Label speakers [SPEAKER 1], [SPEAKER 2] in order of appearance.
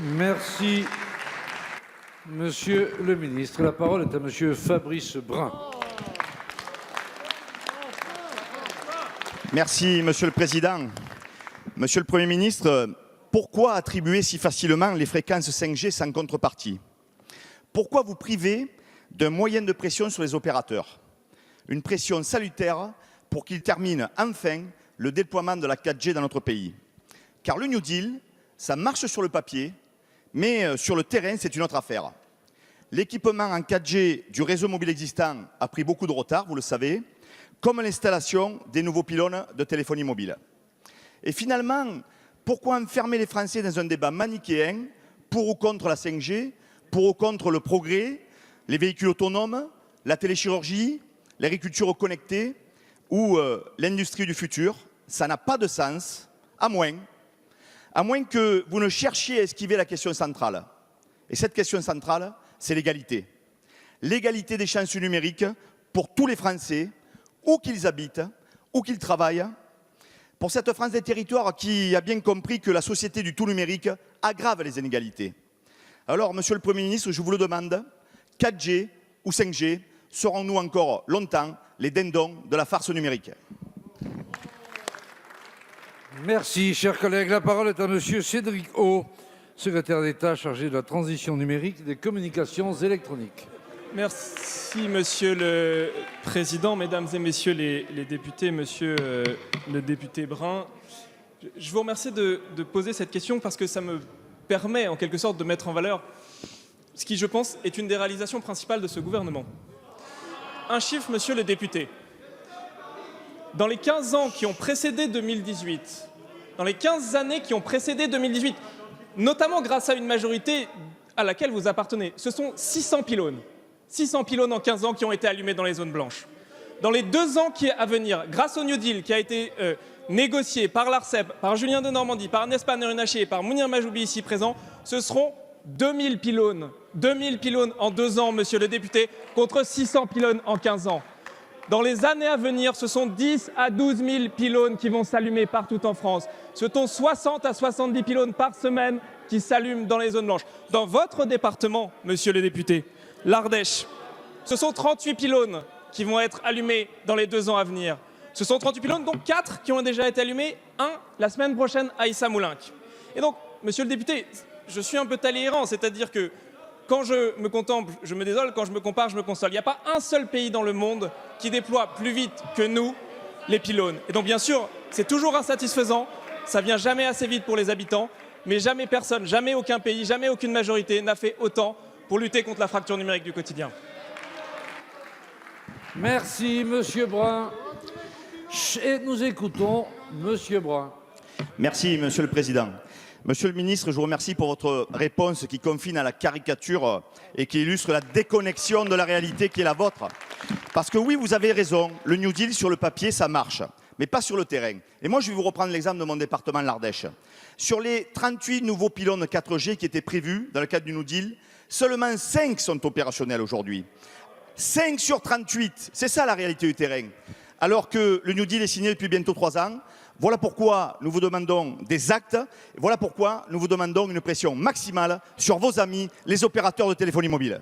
[SPEAKER 1] Merci, Monsieur le ministre. La parole est à Monsieur Fabrice Brun.
[SPEAKER 2] Merci, Monsieur le Président. Monsieur le Premier ministre, pourquoi attribuer si facilement les fréquences 5G sans contrepartie? Pourquoi vous priver d'un moyen de pression sur les opérateurs? Une pression salutaire pour qu'ils terminent enfin le déploiement de la 4G dans notre pays. Car le New Deal, ça marche sur le papier, mais sur le terrain, c'est une autre affaire. L'équipement en 4G du réseau mobile existant a pris beaucoup de retard, vous le savez, comme l'installation des nouveaux pylônes de téléphonie mobile. Et finalement, pourquoi enfermer les Français dans un débat manichéen pour ou contre la 5G, pour ou contre le progrès, les véhicules autonomes, la téléchirurgie, l'agriculture connectée ou l'industrie du futur? Ça n'a pas de sens, à moins que vous ne cherchiez à esquiver la question centrale. Et cette question centrale, c'est l'égalité. L'égalité des chances numériques pour tous les Français, où qu'ils habitent, où qu'ils travaillent, pour cette France des territoires qui a bien compris que la société du tout numérique aggrave les inégalités. Alors, Monsieur le Premier ministre, je vous le demande, 4G ou 5G, serons-nous encore longtemps les dindons de la farce numérique?
[SPEAKER 1] Merci, chers collègues. La parole est à Monsieur Cédric O, secrétaire d'État chargé de la transition numérique et des communications électroniques.
[SPEAKER 3] Merci, Monsieur le Président, Mesdames et Messieurs les députés, Monsieur le député Brun. Je vous remercie de poser cette question parce que ça me permet en quelque sorte de mettre en valeur ce qui, je pense, est une des réalisations principales de ce gouvernement. Un chiffre, Monsieur le député. Dans les 15 ans qui ont précédé 2018, dans les 15 années qui ont précédé 2018, notamment grâce à une majorité à laquelle vous appartenez, ce sont 600 pylônes. 600 pylônes en 15 ans qui ont été allumés dans les zones blanches. Dans les 2 ans à venir, grâce au New Deal qui a été négocié par l'ARCEP, par Julien Denormandie, par Agnès Pannier-Runacher et par Mounir Majoubi ici présent, ce seront 2000 pylônes. 2000 pylônes en 2 ans, Monsieur le député, contre 600 pylônes en 15 ans. Dans les années à venir, ce sont 10 à 12 000 pylônes qui vont s'allumer partout en France. Ce sont 60 à 70 pylônes par semaine qui s'allument dans les zones blanches. Dans votre département, Monsieur le député, l'Ardèche, ce sont 38 pylônes qui vont être allumés dans les 2 ans à venir. Ce sont 38 pylônes, dont 4 qui ont déjà été allumés, 1 la semaine prochaine à Issa-Moulinck. Et donc, Monsieur le député, je suis un peu talleyrand, c'est-à-dire que quand je me contemple, je me désole, quand je me compare, je me console. Il n'y a pas un seul pays dans le monde qui déploie plus vite que nous les pylônes. Et donc, bien sûr, c'est toujours insatisfaisant, ça vient jamais assez vite pour les habitants, mais jamais personne, jamais aucun pays, jamais aucune majorité n'a fait autant pour lutter contre la fracture numérique du quotidien.
[SPEAKER 1] Merci, Monsieur Brun. Et nous écoutons Monsieur Brun.
[SPEAKER 2] Merci, Monsieur le Président. Monsieur le ministre, je vous remercie pour votre réponse qui confine à la caricature et qui illustre la déconnexion de la réalité qui est la vôtre. Parce que oui, vous avez raison, le New Deal sur le papier, ça marche, mais pas sur le terrain. Et moi, je vais vous reprendre l'exemple de mon département, l'Ardèche. Sur les 38 nouveaux pylônes 4G qui étaient prévus dans le cadre du New Deal, seulement 5 sont opérationnels aujourd'hui. 5 sur 38, c'est ça la réalité du terrain. Alors que le New Deal est signé depuis bientôt 3 ans, voilà pourquoi nous vous demandons des actes, voilà pourquoi nous vous demandons une pression maximale sur vos amis, les opérateurs de téléphonie mobile.